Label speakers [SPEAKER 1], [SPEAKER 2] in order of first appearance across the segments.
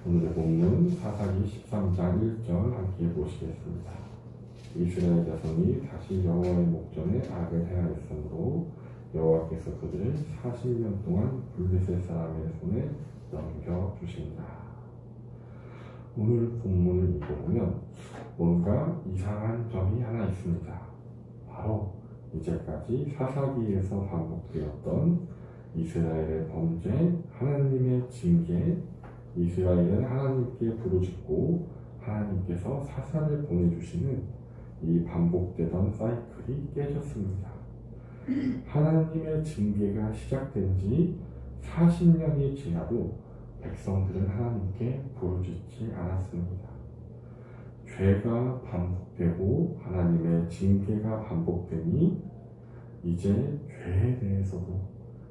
[SPEAKER 1] 오늘의 본문 사사기 13장 1절 함께 보시겠습니다. 이스라엘 자손이 다시 여호와의 목전에 악을 행하였으므로 여호와께서 그들을 40년 동안 블레셋 사람의 손에 넘겨주신다. 오늘 본문을 읽어보면 뭔가 이상한 점이 하나 있습니다. 바로 이제까지 사사기에서 반복되었던 이스라엘의 범죄, 하나님의 징계, 이스라엘은 하나님께 부르짖고 하나님께서 사사를 보내주시는 이 반복되던 사이클이 깨졌습니다. 하나님의 징계가 시작된 지 40년이 지나도 백성들은 하나님께 부르짖지 않았습니다. 죄가 반복되고 하나님의 징계가 반복되니 이제 죄에 대해서도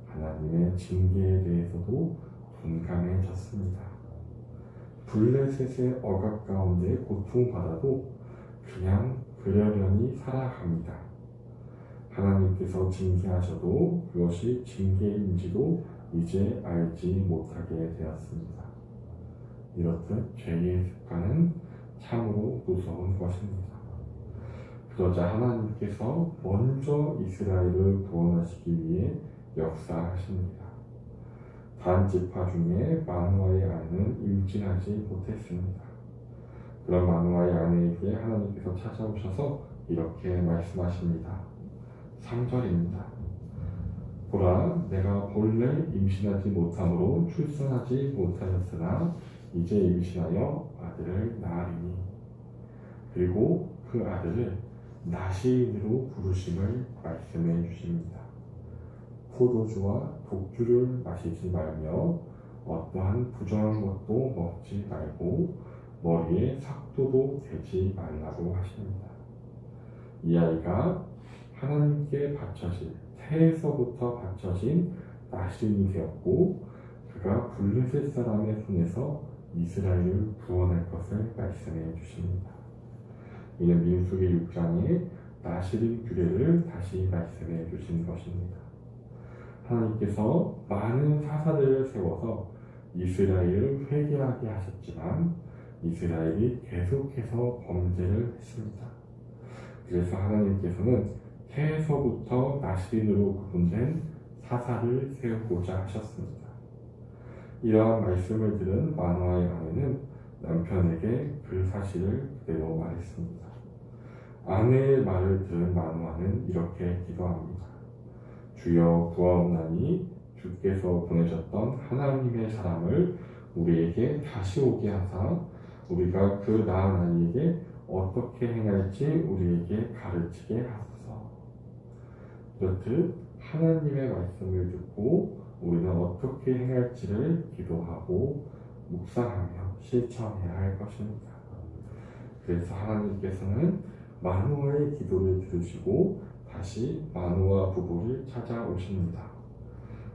[SPEAKER 1] 하나님의 징계에 대해서도 둔감해졌습니다. 블레셋의 억압 가운데 고통받아도 그냥 그러려니 살아갑니다. 하나님께서 징계하셔도 그것이 징계인지도 이제 알지 못하게 되었습니다. 이렇듯 죄의 습관은 참으로 무서운 것입니다. 그러자 하나님께서 먼저 이스라엘을 구원하시기 위해 역사하십니다. 단 지파 중에 마누아의 아내는 임신하지 못했습니다. 그런 마누아의 아내에게 하나님께서 찾아오셔서 이렇게 말씀하십니다. 3절입니다. 보라, 내가 본래 임신하지 못함으로 출산하지 못하였으나 이제 임신하여 아들을 낳으리니 그리고 그 아들을 나시인으로 부르심을 말씀해 주십니다. 포도주와 독주를 마시지 말며 어떠한 부정한 것도 먹지 말고 머리에 삭도도 대지 말라고 하십니다. 이 아이가 하나님께 바쳐진 태에서부터 바쳐진 나시인이 되었고 그가 블레셋 사람의 손에서 이스라엘을 구원할 것을 말씀해 주십니다. 이는 민수기 6장에 나시린 규례를 다시 말씀해 주신 것입니다. 하나님께서 많은 사사들을 세워서 이스라엘을 회개하게 하셨지만 이스라엘이 계속해서 범죄를 했습니다. 그래서 하나님께서는 태에서부터 나시린으로 구분된 사사를 세우고자 하셨습니다. 이러한 말씀을 들은 마누아의 아내는 남편에게 그 사실을 그대로 말했습니다. 아내의 말을 들은 마누아는 이렇게 기도합니다. 주여 구하옵나니 주께서 보내셨던 하나님의 사람을 우리에게 다시 오게 하사 우리가 그 낳은 아이에게 어떻게 행할지 우리에게 가르치게 하소서. 그렇듯 하나님의 말씀을 듣고 우리는 어떻게 행할지를 기도하고 묵상하며 실천해야 할 것입니다. 그래서 하나님께서는 마누아의 기도를 들으시고 다시 마누아 부부를 찾아오십니다.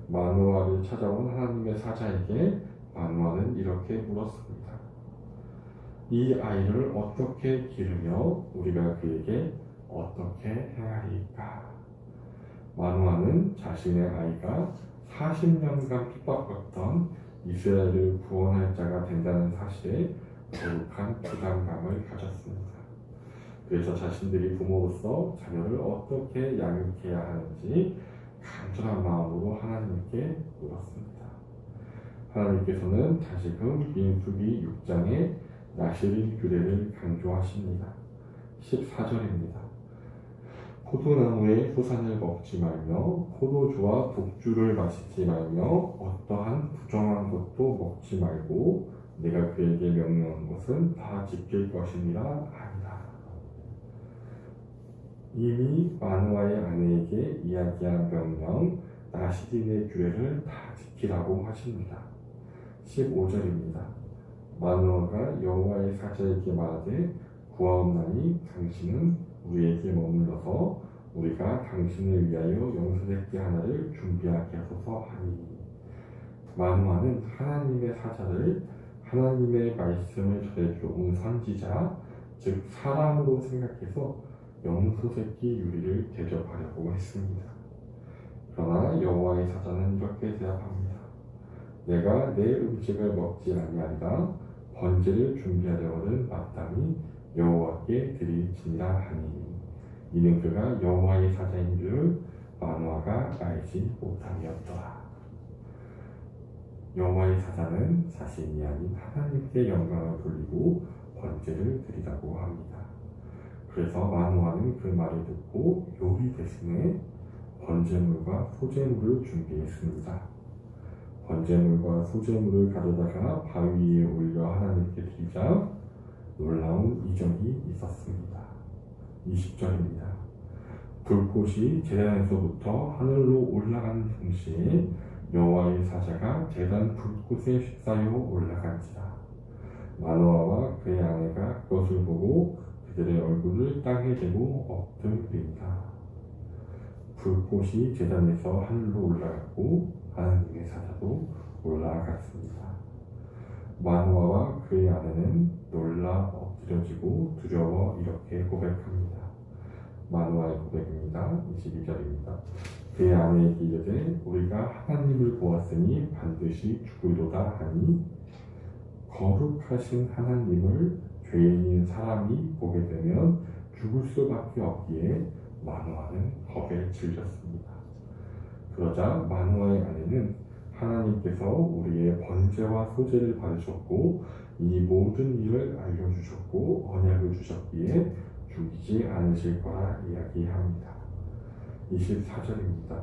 [SPEAKER 1] 마누아를 찾아온 하나님의 사자에게 마누아는 이렇게 물었습니다. 이 아이를 어떻게 기르며 우리가 그에게 어떻게 행하리까? 마누아는 자신의 아이가 40년간 핍박받던 이스라엘을 구원할 자가 된다는 사실에 거룩한 부담감을 가졌습니다. 그래서 자신들이 부모로서 자녀를 어떻게 양육해야 하는지 간절한 마음으로 하나님께 물었습니다. 하나님께서는 다시금 민수기 6장의 나시린 규례를 강조하십니다. 14절입니다. 포도나무의 소산을 먹지 말며 포도주와 독주를 마시지 말며 어떠한 부정한 것도 먹지 말고 내가 그에게 명령한 것은 다 지킬 것이니라 하니라. 이미 마누아의 아내에게 이야기한 명령 나시린의 규례를 다 지키라고 하십니다. 15절입니다. 마누아가 여호와의 사자에게 말하되 구하옵나니 당신은 우리에게 머물러서 우리가 당신을 위하여 염소새끼 하나를 준비하게 하소서 하니 마누아는 하나님의 사자를 하나님의 말씀을 전해주러 온 선지자 즉 사람으로 생각해서 염소새끼 유리를 대접하려고 했습니다. 그러나 여호와의 사자는 이렇게 대답합니다. 내가 내 음식을 먹지 아니하리라 번제를 준비하려거든 마땅히 여호와께 드리지니라 하니 이는 그가 여호와의 사자인 줄 마노아가 알지 못함이었더라. 여호와의 사자는 자신이 아닌 하나님께 영광을 돌리고 번제를 드리라고 합니다. 그래서 마노아는 그 말을 듣고 요리 대신에 번제물과 소제물을 준비했습니다. 번제물과 소제물을 가져다가 바위 위에 올려 하나님께 드리자 놀라운 이적이 있었습니다. 20절입니다. 불꽃이 제단에서부터 하늘로 올라가는 동시에 여호와의 사자가 제단 불꽃에 휩싸여 올라간지라. 마노아와 그의 아내가 그것을 보고 그들의 얼굴을 땅에 대고 엎드립니다. 불꽃이 제단에서 하늘로 올라갔고 하나님의 사자도 올라갔습니다. 마노아와 그의 아내는 놀라 엎드려지고 두려워 이렇게 고백합니다. 마노아의 고백입니다. 22절입니다. 그의 아내에게 이르되 우리가 하나님을 보았으니 반드시 죽으리로다 하니 거룩하신 하나님을 죄인인 사람이 보게 되면 죽을 수밖에 없기에 마노아는 겁에 질렸습니다. 그러자 마노아의 아내는 하나님께서 우리의 번제와 소제를 받으셨고 이 모든 일을 알려주셨고 언약을 주셨기에 죽이지 않으실 거라 이야기합니다. 24절입니다.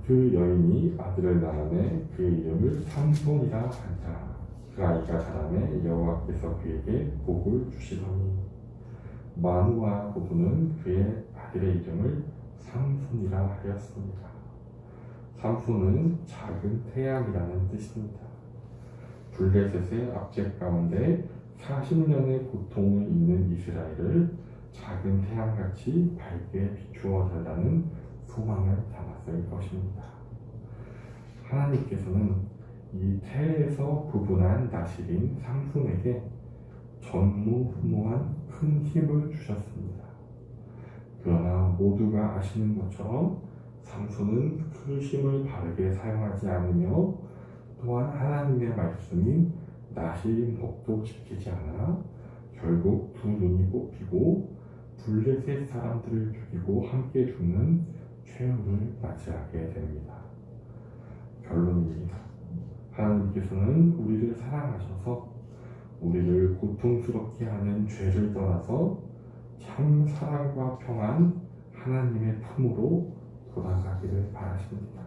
[SPEAKER 1] 그 여인이 아들을 낳으매 그 이름을 삼손이라 한자. 그 아이가 자라매 여호와께서 그에게 복을 주시더니 마누아 부부는 그의 아들의 이름을 삼손이라 하였습니다. 삼손은 작은 태양이라는 뜻입니다. 블레셋의 압제 가운데 40년의 고통을 잊는 이스라엘을 작은 태양같이 밝게 비추어 달라는 소망을 담았을 것입니다. 하나님께서는 이 태에서 부분한 나실인 삼손에게 전무후무한 큰 힘을 주셨습니다. 그러나 모두가 아시는 것처럼 삼손은 그 힘을 바르게 사용하지 않으며 또한 하나님의 말씀인 나실인 법도 지키지 않아 결국 두 눈이 뽑히고 블레셋 사람들을 죽이고 함께 죽는 최후를 맞이하게 됩니다. 결론입니다. 하나님께서는 우리를 사랑하셔서 우리를 고통스럽게 하는 죄를 떠나서 참 사랑과 평안 하나님의 품으로 돌아가기를 바라십니다.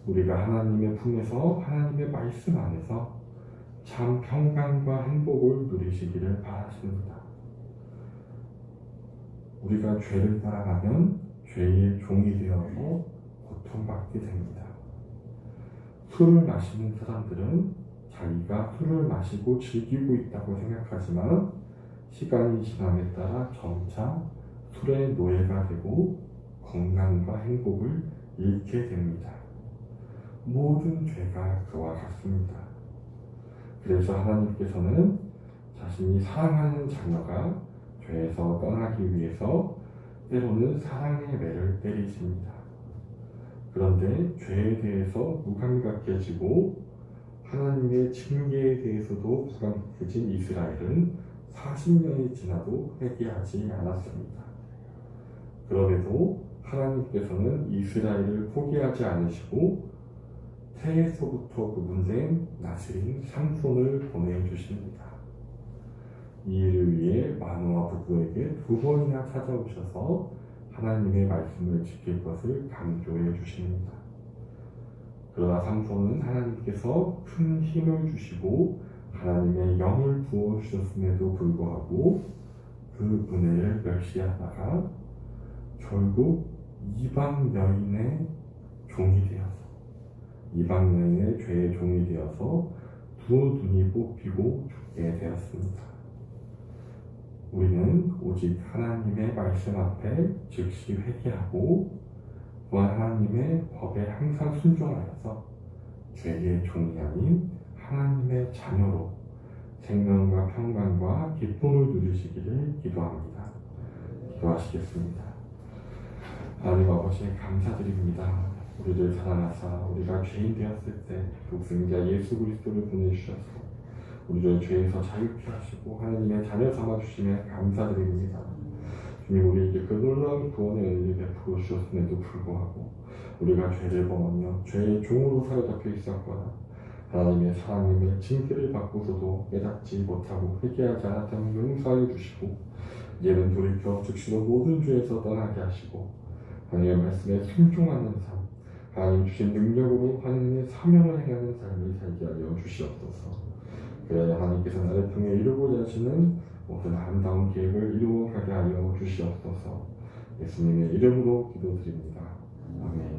[SPEAKER 1] 우리가 하나님의 품에서 하나님의 말씀 안에서 참 평강과 행복을 누리시기를 바라십니다. 우리가 죄를 따라가면 죄의 종이 되어서 고통받게 됩니다. 술을 마시는 사람들은 자기가 술을 마시고 즐기고 있다고 생각하지만 시간이 지남에 따라 점차 술의 노예가 되고 건강과 행복을 잃게 됩니다. 모든 죄가 그와 같습니다. 그래서 하나님께서는 자신이 사랑하는 자녀가 죄에서 떠나기 위해서 때로는 사랑의 매를 때리십니다. 그런데 죄에 대해서 무감각해지고 하나님의 징계에 대해서도 무감각해진 이스라엘은 40년이 지나도 회개하지 않았습니다. 그럼에도 하나님께서는 이스라엘을 포기하지 않으시고 태에서부터 구분된 나실인 삼손을 보내주십니다. 이 일을 위해 마노아 부부에게 2번이나 찾아오셔서 하나님의 말씀을 지킬 것을 강조해 주십니다. 그러나 삼손은 하나님께서 큰 힘을 주시고 하나님의 영을 부어주셨음에도 불구하고 그 은혜를 멸시하다가 결국 이방 여인의 종이 되어서 이방 여인의 죄의 종이 되어서 두 눈이 뽑히고 죽게 되었습니다. 우리는 오직 하나님의 말씀 앞에 즉시 회개하고 또한 하나님의 법에 항상 순종하여서 죄의 종이 아닌 하나님의 자녀로 생명과 평강과 기쁨을 누리시기를 기도합니다. 기도하시겠습니다. 하나님 아버지 감사드립니다. 우리를 사랑하사 우리가 죄인 되었을 때 독생자 예수 그리스도를 보내주셔서 우리를 죄에서 자유케 하시고 하나님의 자녀 삼아주심에 감사드립니다. 주님, 우리에게 그 놀라운 구원의 은혜를 베풀어 주셨음에도 불구하고 우리가 죄를 범하며 죄의 종으로 사로잡혀 있었거나 하나님의 사랑임의 징계를 받고서도 깨닫지 못하고 회개하지 않았다면 용서하여 주시고 이제는 돌이켜 즉시로 모든 죄에서 떠나게 하시고 하나님의 말씀에 순종하는 삶, 하나님 주신 능력으로 하나님의 사명을 행하는 삶을 살게 하여 주시옵소서. 그래야 하나님께서 나를 통해 이루고자 하시는 모든 아름다운 계획을 이루어가게 하여 주시옵소서. 예수님의 이름으로 기도드립니다. 아멘.